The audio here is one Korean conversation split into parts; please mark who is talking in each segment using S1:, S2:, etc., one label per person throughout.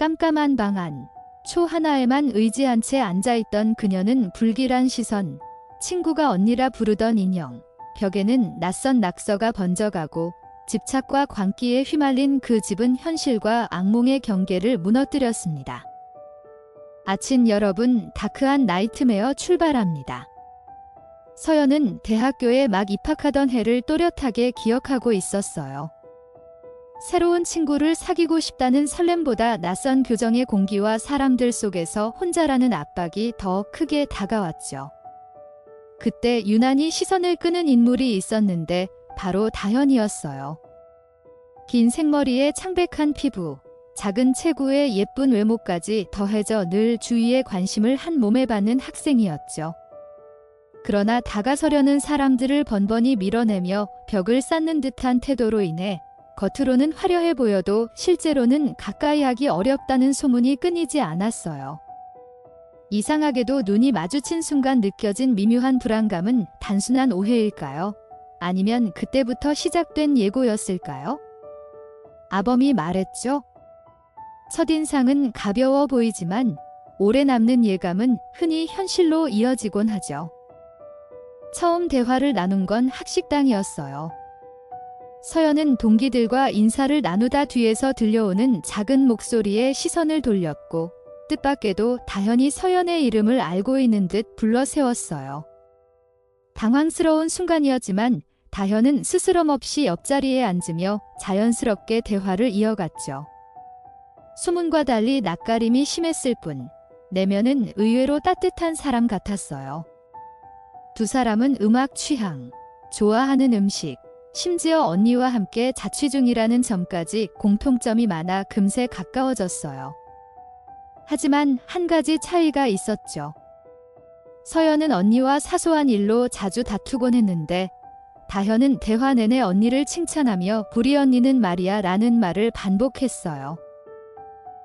S1: 깜깜한 방 안, 초 하나에만 의지한 채 앉아있던 그녀는 불길한 시선, 친구가 언니라 부르던 인형, 벽에는 낯선 낙서가 번져가고 집착과 광기에 휘말린 그 집은 현실과 악몽의 경계를 무너뜨렸습니다. 아침 여러분, 다크한 나이트메어 출발합니다. 서연은 대학교에 막 입학하던 해를 또렷하게 기억하고 있었어요. 새로운 친구를 사귀고 싶다는 설렘보다 낯선 교정의 공기와 사람들 속에서 혼자라는 압박이 더 크게 다가왔죠. 그때 유난히 시선을 끄는 인물이 있었는데 바로 다현이었어요. 긴 생머리에 창백한 피부, 작은 체구의 예쁜 외모까지 더해져 늘 주위의 관심을 한 몸에 받는 학생이었죠. 그러나 다가서려는 사람들을 번번이 밀어내며 벽을 쌓는 듯한 태도로 인해 겉으로는 화려해 보여도 실제로는 가까이 하기 어렵다는 소문이 끊이지 않았어요. 이상하게도 눈이 마주친 순간 느껴진 미묘한 불안감은 단순한 오해일까요? 아니면 그때부터 시작된 예고였을까요? 아범이 말했죠. 첫인상은 가벼워 보이지만 오래 남는 예감은 흔히 현실로 이어지곤 하죠. 처음 대화를 나눈 건 학식당이었어요. 서연은 동기들과 인사를 나누다 뒤에서 들려오는 작은 목소리에 시선을 돌렸고 뜻밖에도 다현이 서연의 이름을 알고 있는 듯 불러 세웠어요. 당황스러운 순간이었지만 다현은 스스럼 없이 옆자리에 앉으며 자연스럽게 대화를 이어갔죠. 소문과 달리 낯가림이 심했을 뿐 내면은 의외로 따뜻한 사람 같았어요. 두 사람은 음악 취향, 좋아하는 음식, 심지어 언니와 함께 자취 중이라는 점까지 공통점이 많아 금세 가까워졌어요. 하지만 한 가지 차이가 있었죠. 서연은 언니와 사소한 일로 자주 다투곤 했는데 다현은 대화 내내 언니를 칭찬하며 불이 언니는 말이야 라는 말을 반복했어요.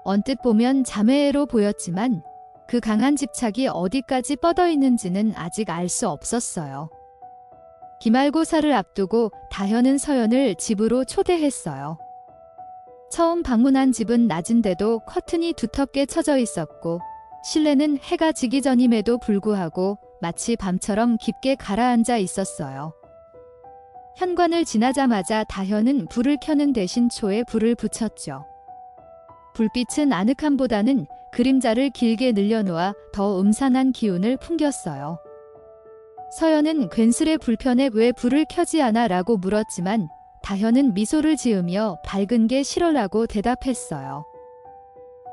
S1: 언뜻 보면 자매애로 보였지만 그 강한 집착이 어디까지 뻗어 있는지는 아직 알 수 없었어요. 기말고사를 앞두고 다현은 서연을 집으로 초대했어요. 처음 방문한 집은 낮은데도 커튼이 두텁게 쳐져 있었고 실내는 해가 지기 전임에도 불구하고 마치 밤처럼 깊게 가라앉아 있었어요. 현관을 지나자마자 다현은 불을 켜는 대신 초에 불을 붙였죠. 불빛은 아늑함보다는 그림자를 길게 늘려놓아 더 음산한 기운을 풍겼어요. 서연은 괜스레 불편해 왜 불을 켜지 않아 라고 물었지만 다현은 미소를 지으며 밝은 게 싫어라고 대답했어요.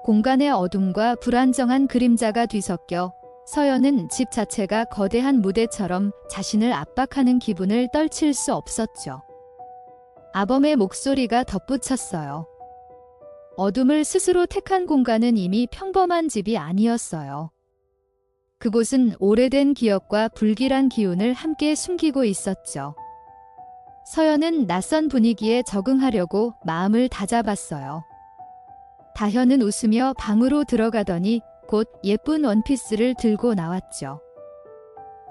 S1: 공간의 어둠과 불안정한 그림자가 뒤섞여 서연은 집 자체가 거대한 무대처럼 자신을 압박하는 기분을 떨칠 수 없었죠. 아범의 목소리가 덧붙였어요. 어둠을 스스로 택한 공간은 이미 평범한 집이 아니었어요. 그곳은 오래된 기억과 불길한 기운을 함께 숨기고 있었죠. 서연은 낯선 분위기에 적응하려고 마음을 다잡았어요. 다현은 웃으며 방으로 들어가더니 곧 예쁜 원피스를 들고 나왔죠.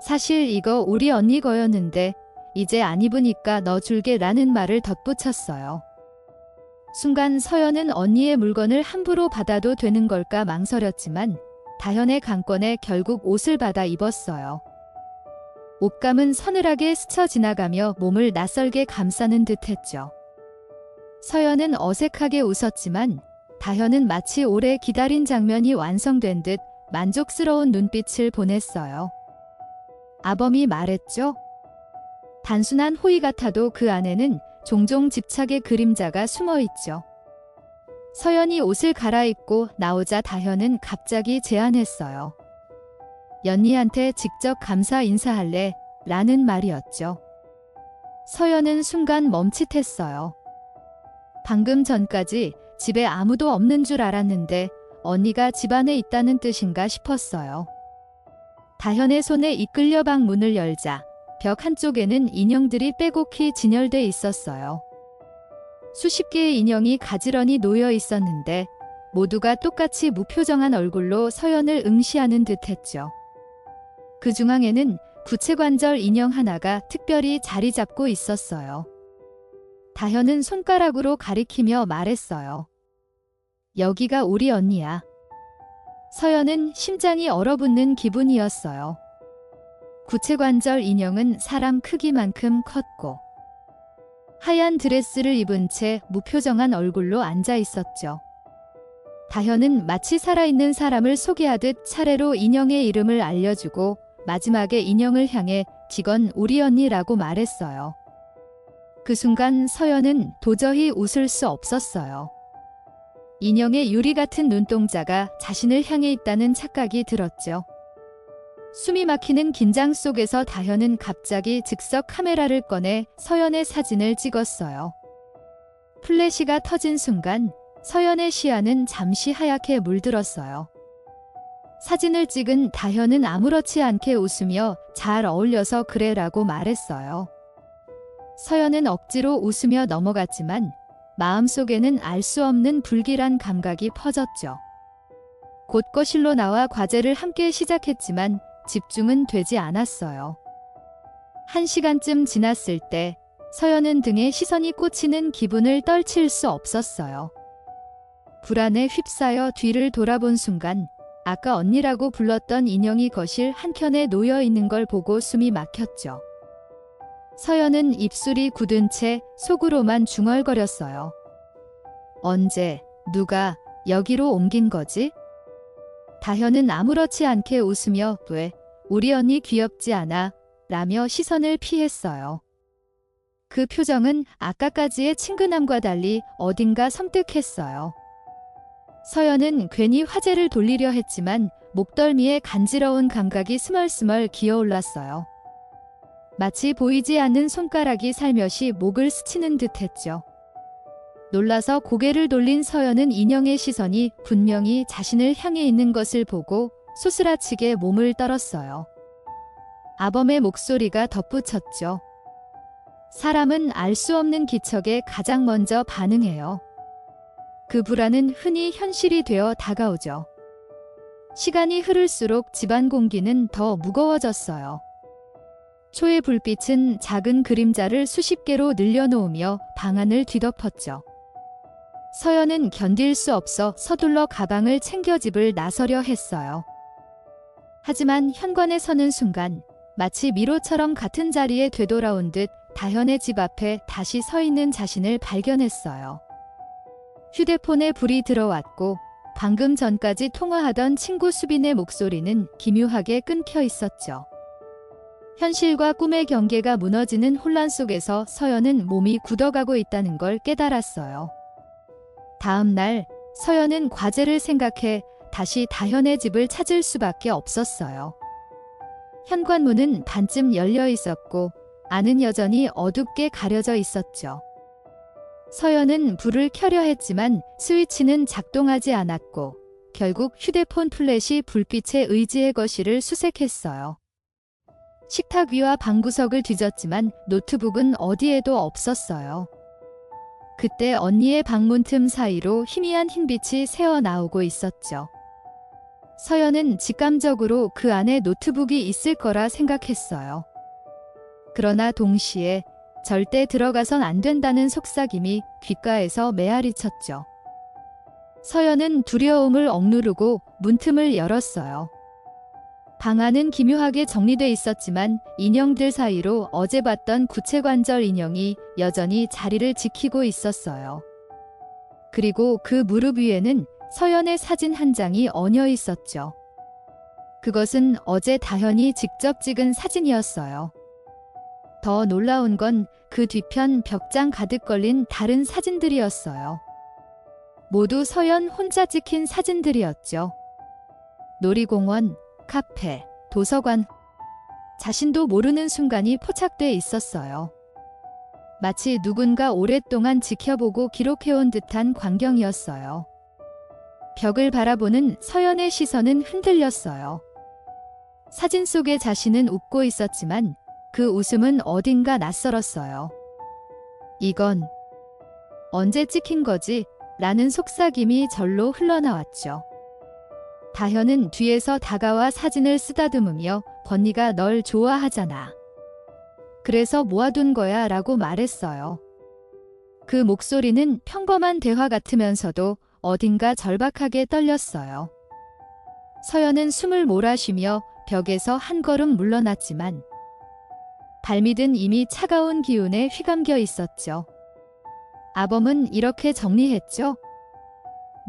S1: 사실 이거 우리 언니 거였는데 이제 안 입으니까 너 줄게 라는 말을 덧붙였어요. 순간 서연은 언니의 물건을 함부로 받아도 되는 걸까 망설였지만 다현의 강권에 결국 옷을 받아 입었어요. 옷감은 서늘하게 스쳐 지나가며 몸을 낯설게 감싸는 듯했죠. 서연은 어색하게 웃었지만 다현은 마치 오래 기다린 장면이 완성된 듯 만족스러운 눈빛을 보냈어요. 아범이 말했죠. 단순한 호의 같아도 그 안에는 종종 집착의 그림자가 숨어있죠. 서연이 옷을 갈아입고 나오자 다현은 갑자기 제안했어요. 연희한테 직접 감사 인사할래? 라는 말이었죠. 서연은 순간 멈칫했어요. 방금 전까지 집에 아무도 없는 줄 알았는데 언니가 집안에 있다는 뜻인가 싶었어요. 다현의 손에 이끌려 방 문을 열자 벽 한쪽에는 인형들이 빼곡히 진열돼 있었어요. 수십 개의 인형이 가지런히 놓여 있었는데 모두가 똑같이 무표정한 얼굴로 서연을 응시하는 듯했죠. 그 중앙에는 부채관절 인형 하나가 특별히 자리 잡고 있었어요. 다현은 손가락으로 가리키며 말했어요. 여기가 우리 언니야. 서연은 심장이 얼어붙는 기분이었어요. 구체관절 인형은 사람 크기만큼 컸고 하얀 드레스를 입은 채 무표정한 얼굴로 앉아 있었죠. 다현은 마치 살아있는 사람을 소개하듯 차례로 인형의 이름을 알려주고 마지막에 인형을 향해 직원 우리 언니라고 말했어요. 그 순간 서연은 도저히 웃을 수 없었어요. 인형의 유리 같은 눈동자가 자신을 향해 있다는 착각이 들었죠. 숨이 막히는 긴장 속에서 다현은 갑자기 즉석 카메라를 꺼내 서연의 사진을 찍었어요. 플래시가 터진 순간 서연의 시야는 잠시 하얗게 물들었어요. 사진을 찍은 다현은 아무렇지 않게 웃으며 잘 어울려서 그래라고 말했어요. 서연은 억지로 웃으며 넘어갔지만 마음속에는 알 수 없는 불길한 감각이 퍼졌죠. 곧 거실로 나와 과제를 함께 시작했지만 집중은 되지 않았어요. 1시간쯤 지났을 때 서연은 등에 시선이 꽂히는 기분을 떨칠 수 없었어요. 불안에 휩싸여 뒤를 돌아본 순간 아까 언니라고 불렀던 인형이 거실 한켠에 놓여 있는 걸 보고 숨이 막혔죠. 서연은 입술이 굳은 채 속으로만 중얼거렸어요. 언제, 누가 여기로 옮긴 거지? 다현은 아무렇지 않게 웃으며 왜, 우리 언니 귀엽지 않아? 라며 시선을 피했어요. 그 표정은 아까까지의 친근함과 달리 어딘가 섬뜩했어요. 서연은 괜히 화제를 돌리려 했지만 목덜미에 간지러운 감각이 스멀스멀 기어올랐어요. 마치 보이지 않는 손가락이 살며시 목을 스치는 듯했죠. 놀라서 고개를 돌린 서연은 인형의 시선이 분명히 자신을 향해 있는 것을 보고 소스라치게 몸을 떨었어요. 아범의 목소리가 덧붙였죠. 사람은 알 수 없는 기척에 가장 먼저 반응해요. 그 불안은 흔히 현실이 되어 다가오죠. 시간이 흐를수록 집안 공기는 더 무거워졌어요. 초의 불빛은 작은 그림자를 수십 개로 늘려놓으며 방안을 뒤덮었죠. 서연은 견딜 수 없어 서둘러 가방을 챙겨 집을 나서려 했어요. 하지만 현관에 서는 순간 마치 미로처럼 같은 자리에 되돌아온 듯 다현의 집 앞에 다시 서 있는 자신을 발견했어요. 휴대폰에 불이 들어왔고 방금 전까지 통화하던 친구 수빈의 목소리는 기묘하게 끊겨 있었죠. 현실과 꿈의 경계가 무너지는 혼란 속에서 서연은 몸이 굳어가고 있다는 걸 깨달았어요. 다음 날 서연은 과제를 생각해 다시 다현의 집을 찾을 수밖에 없었어요. 현관문은 반쯤 열려 있었고 안은 여전히 어둡게 가려져 있었죠. 서연은 불을 켜려 했지만 스위치는 작동하지 않았고 결국 휴대폰 플래시 불빛에 의지해 거실을 수색했어요. 식탁 위와 방구석을 뒤졌지만 노트북은 어디에도 없었어요. 그때 언니의 방문 틈 사이로 희미한 흰빛이 새어나오고 있었죠. 서연은 직감적으로 그 안에 노트북이 있을 거라 생각했어요. 그러나 동시에 절대 들어가선 안 된다는 속삭임이 귓가에서 메아리 쳤죠. 서연은 두려움을 억누르고 문틈을 열었어요. 방 안은 기묘하게 정리돼 있었지만 인형들 사이로 어제 봤던 구체관절 인형이 여전히 자리를 지키고 있었어요. 그리고 그 무릎 위에는 서연의 사진 한 장이 얹어 있었죠. 그것은 어제 다현이 직접 찍은 사진이었어요. 더 놀라운 건 그 뒤편 벽장 가득 걸린 다른 사진들이었어요. 모두 서연 혼자 찍힌 사진들이었죠. 놀이공원, 카페, 도서관, 자신도 모르는 순간이 포착돼 있었어요. 마치 누군가 오랫동안 지켜보고 기록해온 듯한 광경이었어요. 벽을 바라보는 서연의 시선은 흔들렸어요. 사진 속의 자신은 웃고 있었지만 그 웃음은 어딘가 낯설었어요. 이건 언제 찍힌 거지? 라는 속삭임이 절로 흘러나왔죠. 다현은 뒤에서 다가와 사진을 쓰다듬으며 번니가 널 좋아하잖아. 그래서 모아둔 거야 라고 말했어요. 그 목소리는 평범한 대화 같으면서도 어딘가 절박하게 떨렸어요. 서연은 숨을 몰아쉬며 벽에서 한 걸음 물러났지만 발밑은 이미 차가운 기운에 휘감겨 있었죠. 아범은 이렇게 정리했죠.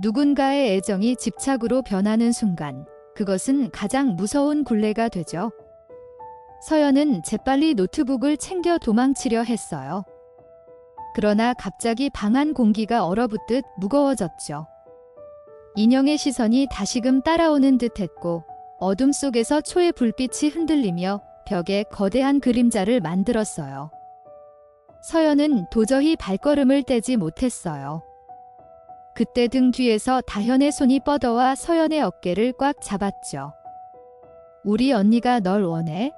S1: 누군가의 애정이 집착으로 변하는 순간 그것은 가장 무서운 굴레가 되죠. 서연은 재빨리 노트북을 챙겨 도망치려 했어요. 그러나 갑자기 방 안 공기가 얼어붙듯 무거워졌죠. 인형의 시선이 다시금 따라오는 듯했고 어둠 속에서 초의 불빛이 흔들리며 벽에 거대한 그림자를 만들었어요. 서연은 도저히 발걸음을 떼지 못했어요. 그때 등 뒤에서 다현의 손이 뻗어와 서연의 어깨를 꽉 잡았죠. 우리 언니가 널 원해?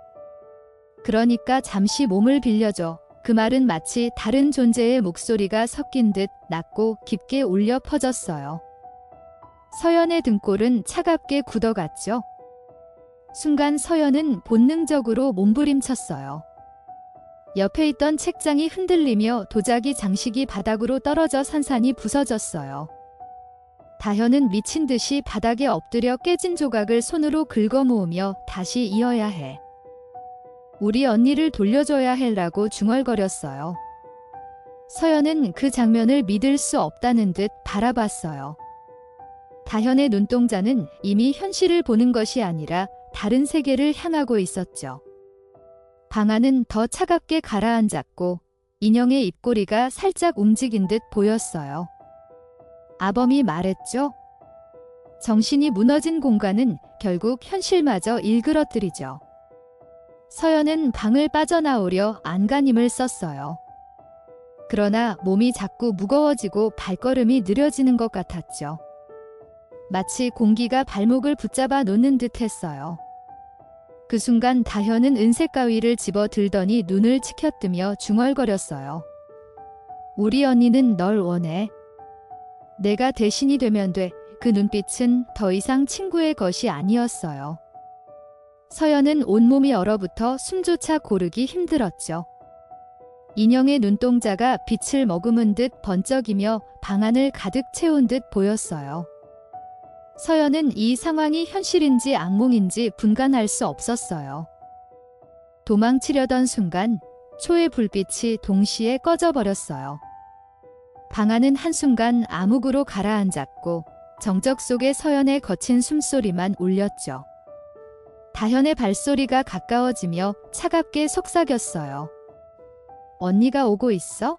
S1: 그러니까 잠시 몸을 빌려줘. 그 말은 마치 다른 존재의 목소리가 섞인 듯 낮고 깊게 울려 퍼졌어요. 서연의 등골은 차갑게 굳어갔죠. 순간 서연은 본능적으로 몸부림쳤어요. 옆에 있던 책장이 흔들리며 도자기 장식이 바닥으로 떨어져 산산이 부서졌어요. 다현은 미친 듯이 바닥에 엎드려 깨진 조각을 손으로 긁어 모으며 다시 이어야 해. 우리 언니를 돌려줘야 해라고 중얼거렸어요. 서연은 그 장면을 믿을 수 없다는 듯 바라봤어요. 다현의 눈동자는 이미 현실을 보는 것이 아니라 다른 세계를 향하고 있었죠. 방 안은 더 차갑게 가라앉았고 인형의 입꼬리가 살짝 움직인 듯 보였어요. 아범이 말했죠. 정신이 무너진 공간은 결국 현실마저 일그러뜨리죠. 서연은 방을 빠져나오려 안간힘을 썼어요. 그러나 몸이 자꾸 무거워지고 발걸음이 느려지는 것 같았죠. 마치 공기가 발목을 붙잡아 놓는 듯 했어요. 그 순간 다현은 은색 가위를 집어 들더니 눈을 치켜뜨며 중얼거렸어요. 우리 언니는 널 원해. 내가 대신이 되면 돼. 그 눈빛은 더 이상 친구의 것이 아니었어요. 서연은 온몸이 얼어붙어 숨조차 고르기 힘들었죠. 인형의 눈동자가 빛을 머금은 듯 번쩍이며 방 안을 가득 채운 듯 보였어요. 서연은 이 상황이 현실인지 악몽인지 분간할 수 없었어요. 도망치려던 순간 초의 불빛이 동시에 꺼져버렸어요. 방 안은 한순간 암흑으로 가라앉았고 정적 속에 서연의 거친 숨소리만 울렸죠. 다현의 발소리가 가까워지며 차갑게 속삭였어요. 언니가 오고 있어?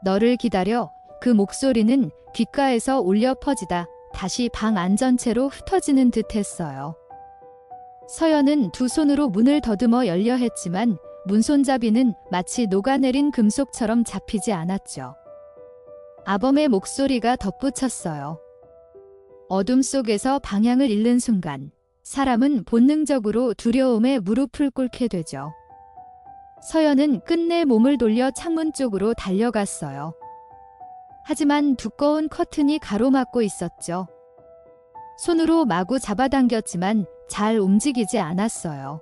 S1: 너를 기다려. 그 목소리는 귓가에서 울려 퍼지다 다시 방 안 전체로 흩어지는 듯 했어요. 서연은 두 손으로 문을 더듬어 열려 했지만 문손잡이는 마치 녹아내린 금속처럼 잡히지 않았죠. 아범의 목소리가 덧붙였어요. 어둠 속에서 방향을 잃는 순간 사람은 본능적으로 두려움에 무릎을 꿇게 되죠. 서연은 끝내 몸을 돌려 창문 쪽으로 달려갔어요. 하지만 두꺼운 커튼이 가로막고 있었죠. 손으로 마구 잡아당겼지만 잘 움직이지 않았어요.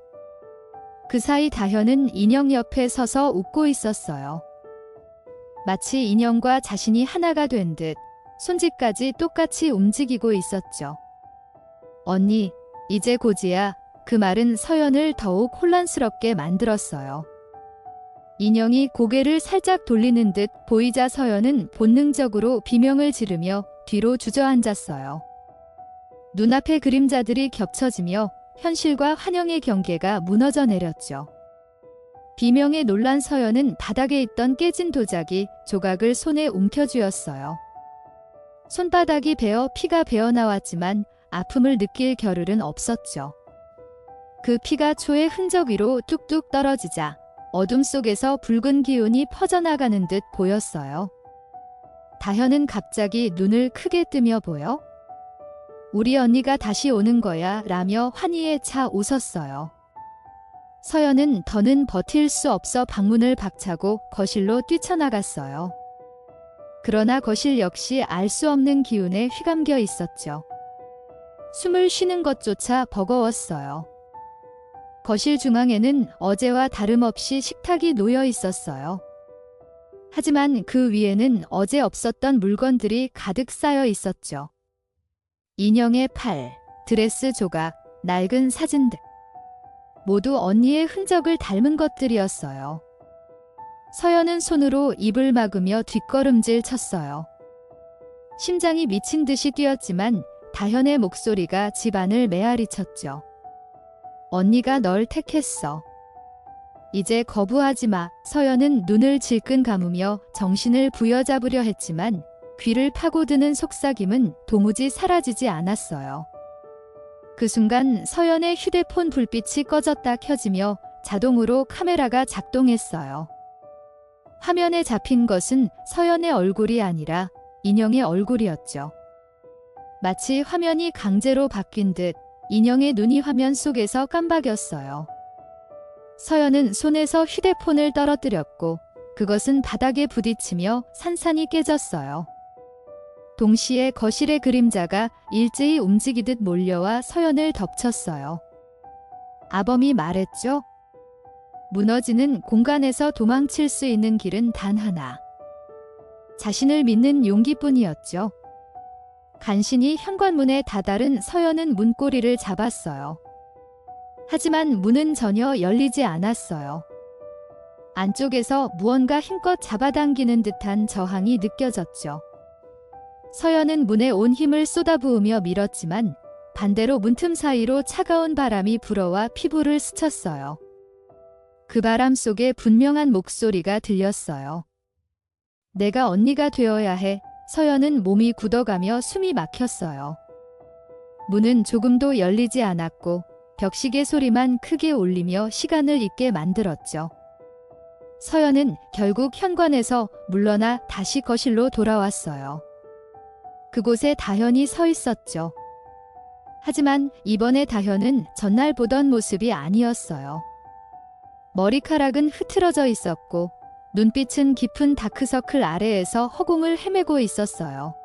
S1: 그 사이 다현은 인형 옆에 서서 웃고 있었어요. 마치 인형과 자신이 하나가 된 듯 손짓까지 똑같이 움직이고 있었죠. 언니, 이제 고지야. 그 말은 서연을 더욱 혼란스럽게 만들었어요. 인형이 고개를 살짝 돌리는 듯 보이자 서연은 본능적으로 비명을 지르며 뒤로 주저앉았어요. 눈앞의 그림자들이 겹쳐지며 현실과 환영의 경계가 무너져 내렸죠. 비명에 놀란 서연은 바닥에 있던 깨진 도자기 조각을 손에 움켜쥐었어요. 손바닥이 베어 피가 배어나왔지만 아픔을 느낄 겨를은 없었죠. 그 피가 초의 흔적 위로 뚝뚝 떨어지자 어둠 속에서 붉은 기운이 퍼져나가는 듯 보였어요. 다현은 갑자기 눈을 크게 뜨며 보여? 우리 언니가 다시 오는 거야 라며 환희에 차 웃었어요. 서연은 더는 버틸 수 없어 방문을 박차고 거실로 뛰쳐나갔어요. 그러나 거실 역시 알 수 없는 기운에 휘감겨 있었죠. 숨을 쉬는 것조차 버거웠어요. 거실 중앙에는 어제와 다름없이 식탁이 놓여 있었어요. 하지만 그 위에는 어제 없었던 물건들이 가득 쌓여 있었죠. 인형의 팔, 드레스 조각, 낡은 사진들. 모두 언니의 흔적을 닮은 것들이었어요. 서연은 손으로 입을 막으며 뒷걸음질 쳤어요. 심장이 미친 듯이 뛰었지만 다현의 목소리가 집안을 메아리쳤죠. 언니가 널 택했어. 이제 거부하지 마. 서연은 눈을 질끈 감으며 정신을 부여잡으려 했지만 귀를 파고드는 속삭임은 도무지 사라지지 않았어요. 그 순간 서연의 휴대폰 불빛이 꺼졌다 켜지며 자동으로 카메라가 작동했어요. 화면에 잡힌 것은 서연의 얼굴이 아니라 인형의 얼굴이었죠. 마치 화면이 강제로 바뀐 듯 인형의 눈이 화면 속에서 깜박였어요. 서연은 손에서 휴대폰을 떨어뜨렸고 그것은 바닥에 부딪히며 산산이 깨졌어요. 동시에 거실의 그림자가 일제히 움직이듯 몰려와 서연을 덮쳤어요. 아범이 말했죠. 무너지는 공간에서 도망칠 수 있는 길은 단 하나. 자신을 믿는 용기뿐이었죠. 간신히 현관문에 다다른 서연은 문고리를 잡았어요. 하지만 문은 전혀 열리지 않았어요. 안쪽에서 무언가 힘껏 잡아당기는 듯한 저항이 느껴졌죠. 서연은 문에 온 힘을 쏟아부으며 밀었지만 반대로 문틈 사이로 차가운 바람이 불어와 피부를 스쳤어요. 그 바람 속에 분명한 목소리가 들렸어요. 내가 언니가 되어야 해. 서연은 몸이 굳어가며 숨이 막혔어요. 문은 조금도 열리지 않았고 벽시계 소리만 크게 울리며 시간을 잊게 만들었죠. 서연은 결국 현관에서 물러나 다시 거실로 돌아왔어요. 그곳에 다현이 서 있었죠. 하지만 이번에 다현은 전날 보던 모습이 아니었어요. 머리카락은 흐트러져 있었고 눈빛은 깊은 다크서클 아래에서 허공을 헤매고 있었어요.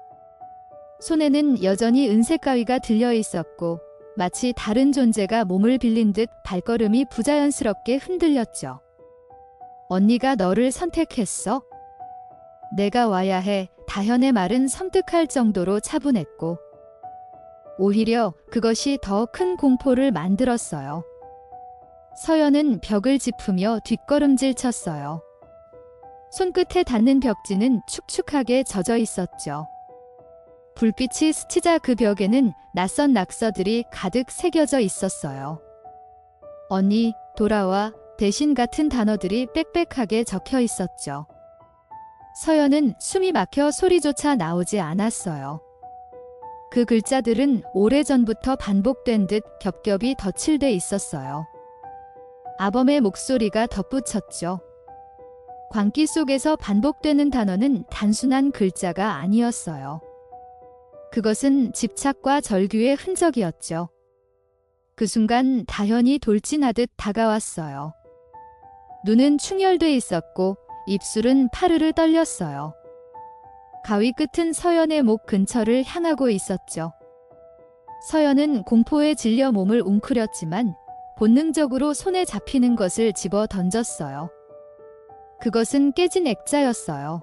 S1: 손에는 여전히 은색 가위가 들려 있었고 마치 다른 존재가 몸을 빌린 듯 발걸음이 부자연스럽게 흔들렸죠. 언니가 너를 선택했어? 내가 와야 해. 다현의 말은 섬뜩할 정도로 차분했고 오히려 그것이 더 큰 공포를 만들었어요. 서연은 벽을 짚으며 뒷걸음질 쳤어요. 손끝에 닿는 벽지는 축축하게 젖어 있었죠. 불빛이 스치자 그 벽에는 낯선 낙서들이 가득 새겨져 있었어요. 언니, 돌아와, 대신 같은 단어들이 빽빽하게 적혀 있었죠. 서연은 숨이 막혀 소리조차 나오지 않았어요. 그 글자들은 오래전부터 반복된 듯 겹겹이 덧칠돼 있었어요. 아범의 목소리가 덧붙였죠. 광기 속에서 반복되는 단어는 단순한 글자가 아니었어요. 그것은 집착과 절규의 흔적이었죠. 그 순간 다현이 돌진하듯 다가왔어요. 눈은 충혈돼 있었고 입술은 파르르 떨렸어요. 가위 끝은 서연의 목 근처를 향하고 있었죠. 서연은 공포에 질려 몸을 웅크렸지만 본능적으로 손에 잡히는 것을 집어 던졌어요. 그것은 깨진 액자였어요.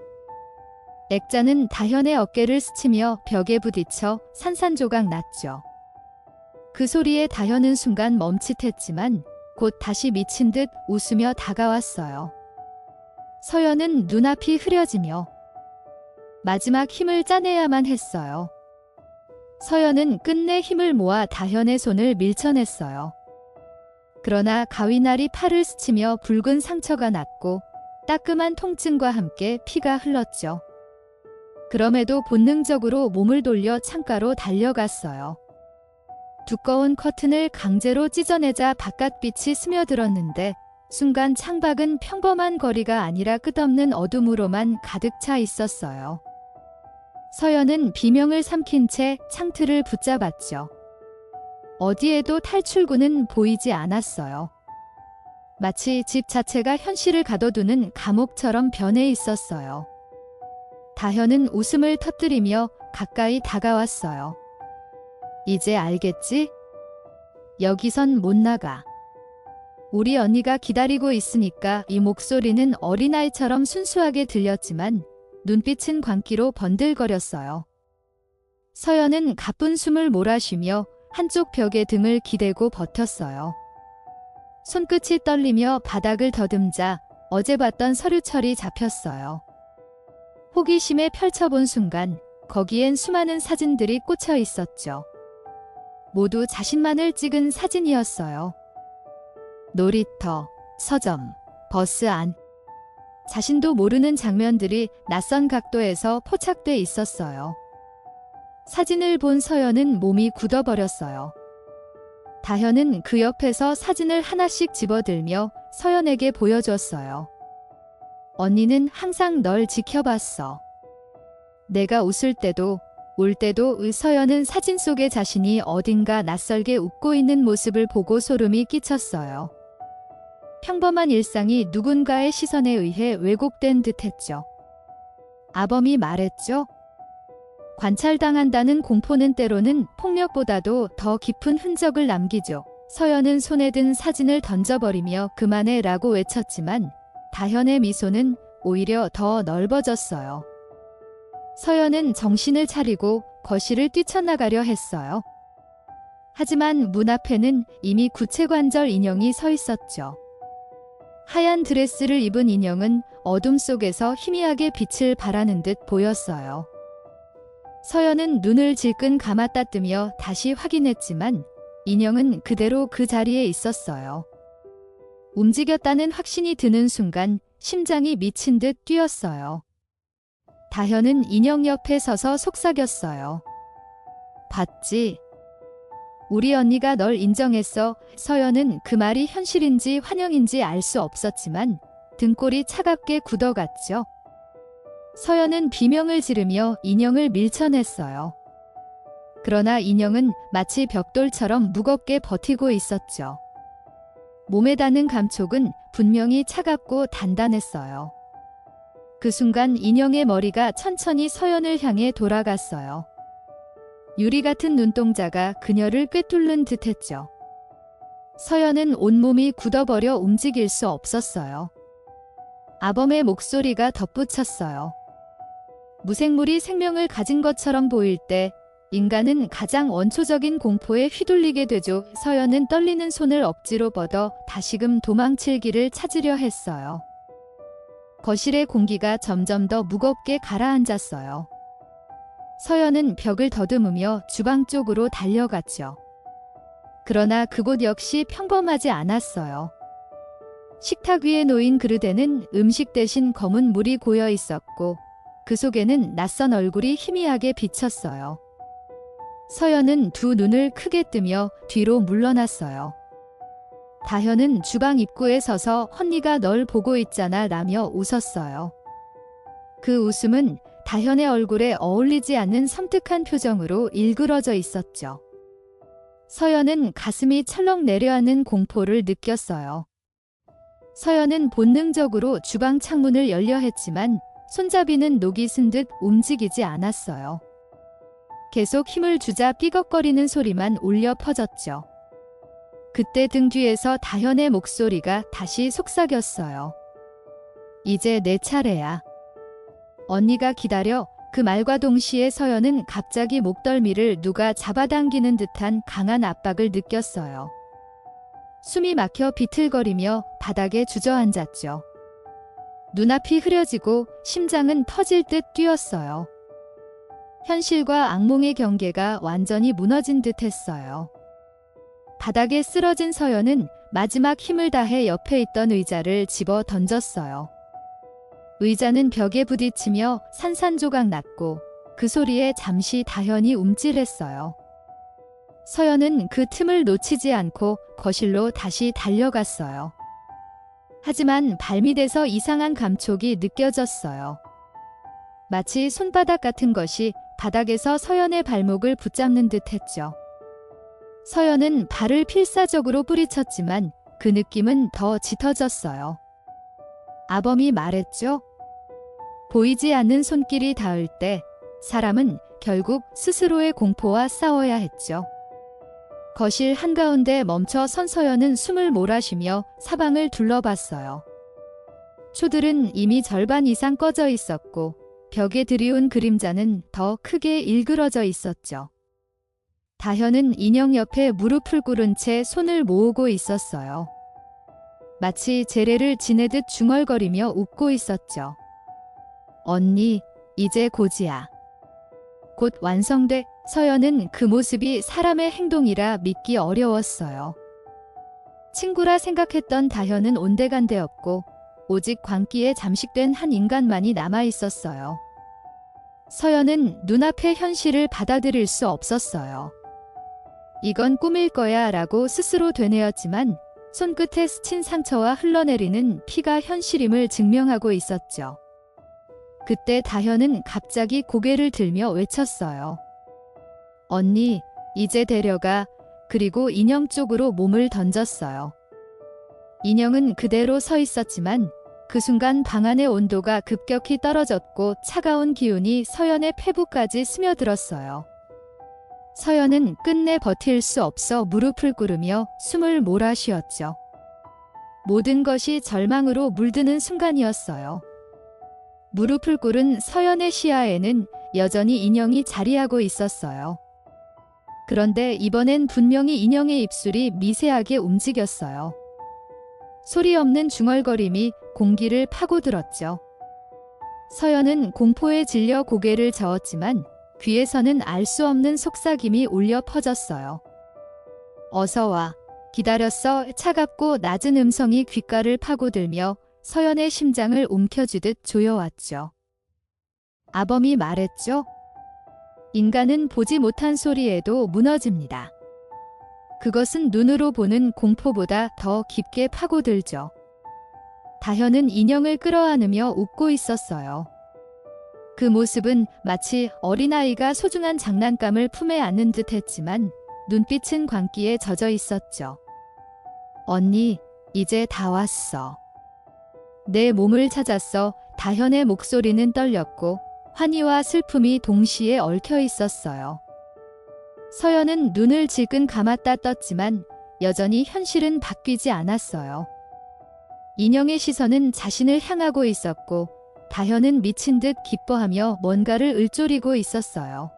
S1: 액자는 다현의 어깨를 스치며 벽에 부딪혀 산산조각 났죠. 그 소리에 다현은 순간 멈칫했지만 곧 다시 미친 듯 웃으며 다가왔어요. 서연은 눈앞이 흐려지며 마지막 힘을 짜내야만 했어요. 서연은 끝내 힘을 모아 다현의 손을 밀쳐냈어요. 그러나 가위날이 팔을 스치며 붉은 상처가 났고 따끔한 통증과 함께 피가 흘렀죠. 그럼에도 본능적으로 몸을 돌려 창가로 달려갔어요. 두꺼운 커튼을 강제로 찢어내자 바깥빛이 스며들었는데 순간 창밖은 평범한 거리가 아니라 끝없는 어둠으로만 가득 차 있었어요. 서연은 비명을 삼킨 채 창틀을 붙잡았죠. 어디에도 탈출구는 보이지 않았어요. 마치 집 자체가 현실을 가둬두는 감옥처럼 변해 있었어요. 다현은 웃음을 터뜨리며 가까이 다가왔어요. 이제 알겠지? 여기선 못 나가. 우리 언니가 기다리고 있으니까. 이 목소리는 어린아이처럼 순수하게 들렸지만 눈빛은 광기로 번들거렸어요. 서연은 가쁜 숨을 몰아쉬며 한쪽 벽에 등을 기대고 버텼어요. 손끝이 떨리며 바닥을 더듬자 어제 봤던 서류철이 잡혔어요. 호기심에 펼쳐본 순간 거기엔 수많은 사진들이 꽂혀 있었죠. 모두 자신만을 찍은 사진이었어요. 놀이터, 서점, 버스 안. 자신도 모르는 장면들이 낯선 각도에서 포착돼 있었어요. 사진을 본 서연은 몸이 굳어버렸어요. 다현은 그 옆에서 사진을 하나씩 집어들며 서연에게 보여줬어요. 언니는 항상 널 지켜봤어. 내가 웃을 때도 울 때도. 서연은 사진 속의 자신이 어딘가 낯설게 웃고 있는 모습을 보고 소름이 끼쳤어요. 평범한 일상이 누군가의 시선에 의해 왜곡된 듯했죠. 아범이 말했죠. 관찰당한다는 공포는 때로는 폭력보다도 더 깊은 흔적을 남기죠. 서연은 손에 든 사진을 던져버리며 그만해 라고 외쳤지만 다현의 미소는 오히려 더 넓어졌어요. 서연은 정신을 차리고 거실을 뛰쳐나가려 했어요. 하지만 문 앞에는 이미 구체관절 인형이 서 있었죠. 하얀 드레스를 입은 인형은 어둠 속에서 희미하게 빛을 발하는 듯 보였어요. 서연은 눈을 질끈 감았다 뜨며 다시 확인했지만 인형은 그대로 그 자리에 있었어요. 움직였다는 확신이 드는 순간 심장이 미친 듯 뛰었어요. 다현은 인형 옆에 서서 속삭였어요. 봤지? 우리 언니가 널 인정했어. 서연은 그 말이 현실인지 환영인지 알 수 없었지만 등골이 차갑게 굳어갔죠. 서연은 비명을 지르며 인형을 밀쳐냈어요. 그러나 인형은 마치 벽돌처럼 무겁게 버티고 있었죠. 몸에 닿는 감촉은 분명히 차갑고 단단했어요. 그 순간 인형의 머리가 천천히 서연을 향해 돌아갔어요. 유리 같은 눈동자가 그녀를 꿰뚫는 듯했죠. 서연은 온몸이 굳어버려 움직일 수 없었어요. 아범의 목소리가 덧붙였어요. 무생물이 생명을 가진 것처럼 보일 때 인간은 가장 원초적인 공포에 휘둘리게 되죠. 서연은 떨리는 손을 억지로 뻗어 다시금 도망칠 길을 찾으려 했어요. 거실의 공기가 점점 더 무겁게 가라앉았어요. 서연은 벽을 더듬으며 주방 쪽으로 달려갔죠. 그러나 그곳 역시 평범하지 않았어요. 식탁 위에 놓인 그릇에는 음식 대신 검은 물이 고여 있었고 그 속에는 낯선 얼굴이 희미하게 비쳤어요. 서연은 두 눈을 크게 뜨며 뒤로 물러났어요. 다현은 주방 입구에 서서 언니가 널 보고 있잖아 라며 웃었어요. 그 웃음은 다현의 얼굴에 어울리지 않는 섬뜩한 표정으로 일그러져 있었죠. 서연은 가슴이 철렁 내려앉는 공포를 느꼈어요. 서연은 본능적으로 주방 창문을 열려 했지만 손잡이는 녹이 쓴 듯 움직이지 않았어요. 계속 힘을 주자 삐걱거리는 소리만 울려 퍼졌죠. 그때 등 뒤에서 다현의 목소리가 다시 속삭였어요. 이제 내 차례야. 언니가 기다려. 그 말과 동시에 서연은 갑자기 목덜미를 누가 잡아당기는 듯한 강한 압박을 느꼈어요. 숨이 막혀 비틀거리며 바닥에 주저앉았죠. 눈앞이 흐려지고 심장은 터질 듯 뛰었어요. 현실과 악몽의 경계가 완전히 무너진 듯 했어요. 바닥에 쓰러진 서연은 마지막 힘을 다해 옆에 있던 의자를 집어 던졌어요. 의자는 벽에 부딪히며 산산조각 났고 그 소리에 잠시 다현이 움찔했어요. 서연은 그 틈을 놓치지 않고 거실로 다시 달려갔어요. 하지만 발밑에서 이상한 감촉이 느껴졌어요. 마치 손바닥 같은 것이 바닥에서 서연의 발목을 붙잡는 듯 했죠. 서연은 발을 필사적으로 뿌리쳤지만 그 느낌은 더 짙어졌어요. 아범이 말했죠. 보이지 않는 손길이 닿을 때 사람은 결국 스스로의 공포와 싸워야 했죠. 거실 한가운데 멈춰 선 서연은 숨을 몰아쉬며 사방을 둘러봤어요. 초들은 이미 절반 이상 꺼져 있었고 벽에 드리운 그림자는 더 크게 일그러져 있었죠. 다현은 인형 옆에 무릎을 꿇은 채 손을 모으고 있었어요. 마치 재례를 지내듯 중얼거리며 웃고 있었죠. 언니, 이제 곧이야. 곧 완성돼. 서연은 그 모습이 사람의 행동이라 믿기 어려웠어요. 친구라 생각했던 다현은 온데간데없고 오직 광기에 잠식된 한 인간만이 남아 있었어요. 서연은 눈앞의 현실을 받아들일 수 없었어요. 이건 꿈일 거야 라고 스스로 되뇌었지만 손끝에 스친 상처와 흘러내리는 피가 현실임을 증명하고 있었죠. 그때 다현은 갑자기 고개를 들며 외쳤어요. 언니, 이제 데려가. 그리고 인형 쪽으로 몸을 던졌어요. 인형은 그대로 서 있었지만 그 순간 방 안의 온도가 급격히 떨어졌고 차가운 기운이 서연의 폐부까지 스며들었어요. 서연은 끝내 버틸 수 없어 무릎을 꿇으며 숨을 몰아쉬었죠. 모든 것이 절망으로 물드는 순간이었어요. 무릎을 꿇은 서연의 시야에는 여전히 인형이 자리하고 있었어요. 그런데 이번엔 분명히 인형의 입술이 미세하게 움직였어요. 소리 없는 중얼거림이 공기를 파고들었죠. 서연은 공포에 질려 고개를 저었지만 귀에서는 알 수 없는 속삭임이 울려 퍼졌어요. 어서 와. 기다렸어. 차갑고 낮은 음성이 귓가를 파고들며 서연의 심장을 움켜쥐듯 조여왔죠. 아범이 말했죠. 인간은 보지 못한 소리에도 무너집니다. 그것은 눈으로 보는 공포보다 더 깊게 파고들죠. 다현은 인형을 끌어안으며 웃고 있었어요. 그 모습은 마치 어린아이가 소중한 장난감을 품에 안는 듯 했지만 눈빛은 광기에 젖어 있었죠. 언니, 이제 다 왔어. 내 몸을 찾았어. 다현의 목소리는 떨렸고 환희와 슬픔이 동시에 얽혀 있었어요. 서연은 눈을 질끈 감았다 떴지만 여전히 현실은 바뀌지 않았어요. 인형의 시선은 자신을 향하고 있었고 다현은 미친 듯 기뻐하며 뭔가를 을조리고 있었어요.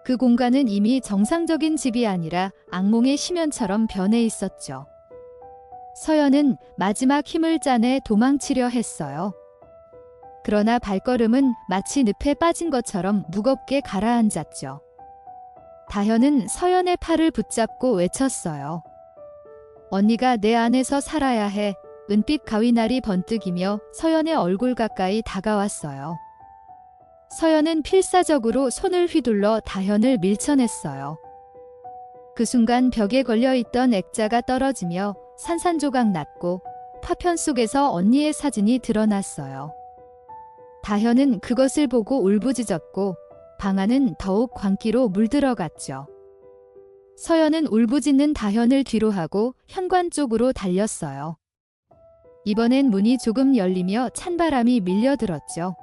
S1: 그 공간은 이미 정상적인 집이 아니라 악몽의 심연처럼 변해 있었죠. 서연은 마지막 힘을 짜내 도망치려 했어요. 그러나 발걸음은 마치 늪에 빠진 것처럼 무겁게 가라앉았죠. 다현은 서연의 팔을 붙잡고 외쳤어요. 언니가 내 안에서 살아야 해. 은빛 가위날이 번뜩이며 서연의 얼굴 가까이 다가왔어요. 서연은 필사적으로 손을 휘둘러 다현을 밀쳐냈어요. 그 순간 벽에 걸려있던 액자가 떨어지며 산산조각 났고 파편 속에서 언니의 사진이 드러났어요. 다현은 그것을 보고 울부짖었고 방 안은 더욱 광기로 물들어갔죠. 서연은 울부짖는 다현을 뒤로 하고 현관 쪽으로 달렸어요. 이번엔 문이 조금 열리며 찬바람이 밀려들었죠.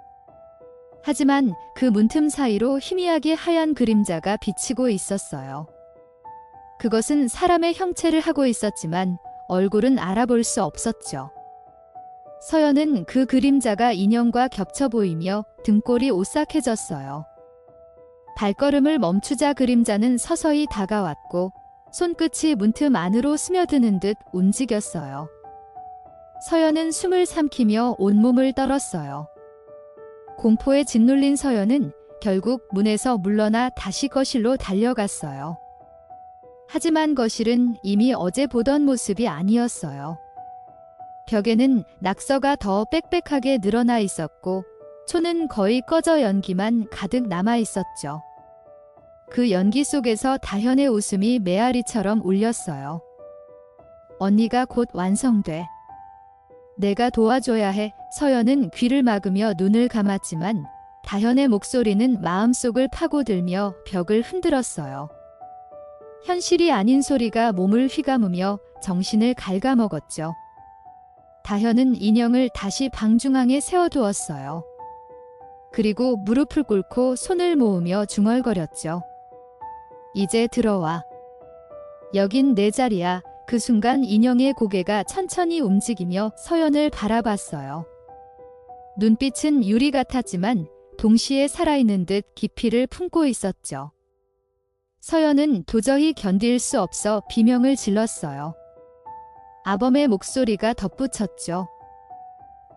S1: 하지만 그 문틈 사이로 희미하게 하얀 그림자가 비치고 있었어요. 그것은 사람의 형체를 하고 있었지만 얼굴은 알아볼 수 없었죠. 서연은 그 그림자가 인형과 겹쳐 보이며 등골이 오싹해졌어요. 발걸음을 멈추자 그림자는 서서히 다가왔고 손끝이 문틈 안으로 스며드는 듯 움직였어요. 서연은 숨을 삼키며 온몸을 떨었어요. 공포에 짓눌린 서연은 결국 문에서 물러나 다시 거실로 달려갔어요. 하지만 거실은 이미 어제 보던 모습이 아니었어요. 벽에는 낙서가 더 빽빽하게 늘어나 있었고 초는 거의 꺼져 연기만 가득 남아 있었죠. 그 연기 속에서 다현의 웃음이 메아리처럼 울렸어요. 언니가 곧 완성돼. 내가 도와줘야 해. 서연은 귀를 막으며 눈을 감았지만 다현의 목소리는 마음속을 파고들며 벽을 흔들었어요. 현실이 아닌 소리가 몸을 휘감으며 정신을 갉아먹었죠. 다현은 인형을 다시 방 중앙에 세워두었어요. 그리고 무릎을 꿇고 손을 모으며 중얼거렸죠. 이제 들어와. 여긴 내 자리야. 그 순간 인형의 고개가 천천히 움직이며 서연을 바라봤어요. 눈빛은 유리 같았지만 동시에 살아있는 듯 깊이를 품고 있었죠. 서연은 도저히 견딜 수 없어 비명을 질렀어요. 아범의 목소리가 덧붙였죠.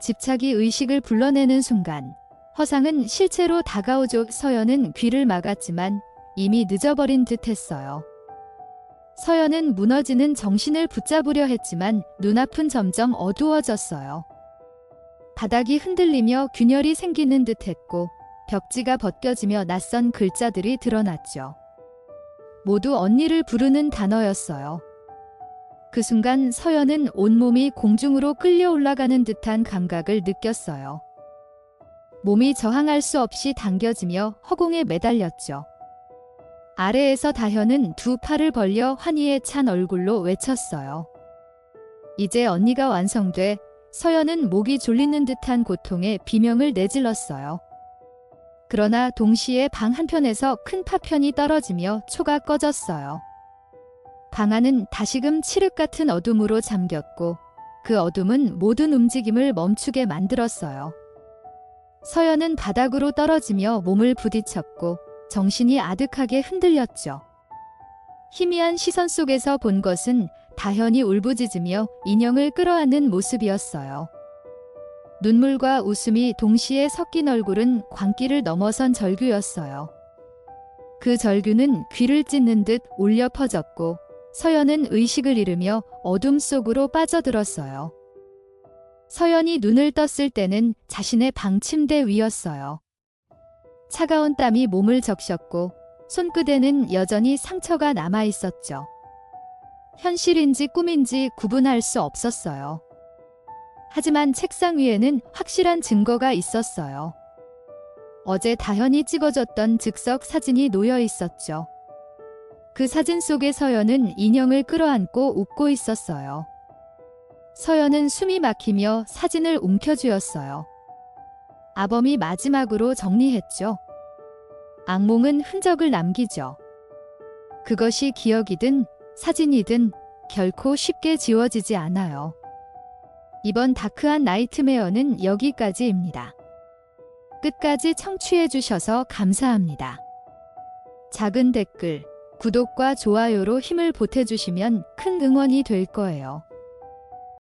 S1: 집착이 의식을 불러내는 순간 허상은 실체로 다가오죠. 서연은 귀를 막았지만 이미 늦어버린 듯 했어요. 서연은 무너지는 정신을 붙잡으려 했지만 눈앞은 점점 어두워졌어요. 바닥이 흔들리며 균열이 생기는 듯 했고 벽지가 벗겨지며 낯선 글자들이 드러났죠. 모두 언니를 부르는 단어였어요. 그 순간 서연은 온몸이 공중으로 끌려 올라가는 듯한 감각을 느꼈어요. 몸이 저항할 수 없이 당겨지며 허공에 매달렸죠. 아래에서 다현은 두 팔을 벌려 환희에 찬 얼굴로 외쳤어요. 이제 언니가 완성돼. 서연은 목이 졸리는 듯한 고통에 비명을 내질렀어요. 그러나 동시에 방 한편에서 큰 파편이 떨어지며 초가 꺼졌어요. 방 안은 다시금 칠흑 같은 어둠으로 잠겼고 그 어둠은 모든 움직임을 멈추게 만들었어요. 서연은 바닥으로 떨어지며 몸을 부딪혔고 정신이 아득하게 흔들렸죠. 희미한 시선 속에서 본 것은 다현이 울부짖으며 인형을 끌어안는 모습이었어요. 눈물과 웃음이 동시에 섞인 얼굴은 광기를 넘어선 절규였어요. 그 절규는 귀를 찢는 듯 울려 퍼졌고 서연은 의식을 잃으며 어둠 속으로 빠져들었어요. 서연이 눈을 떴을 때는 자신의 방 침대 위였어요. 차가운 땀이 몸을 적셨고 손끝에는 여전히 상처가 남아 있었죠. 현실인지 꿈인지 구분할 수 없었어요. 하지만 책상 위에는 확실한 증거가 있었어요. 어제 다현이 찍어줬던 즉석 사진이 놓여 있었죠. 그 사진 속의 서연은 인형을 끌어안고 웃고 있었어요. 서연은 숨이 막히며 사진을 움켜쥐었어요. 아범이 마지막으로 정리했죠. 악몽은 흔적을 남기죠. 그것이 기억이든 사진이든 결코 쉽게 지워지지 않아요. 이번 다크한 나이트메어는 여기까지입니다. 끝까지 청취해주셔서 감사합니다. 작은 댓글, 구독과 좋아요로 힘을 보태주시면 큰 응원이 될 거예요.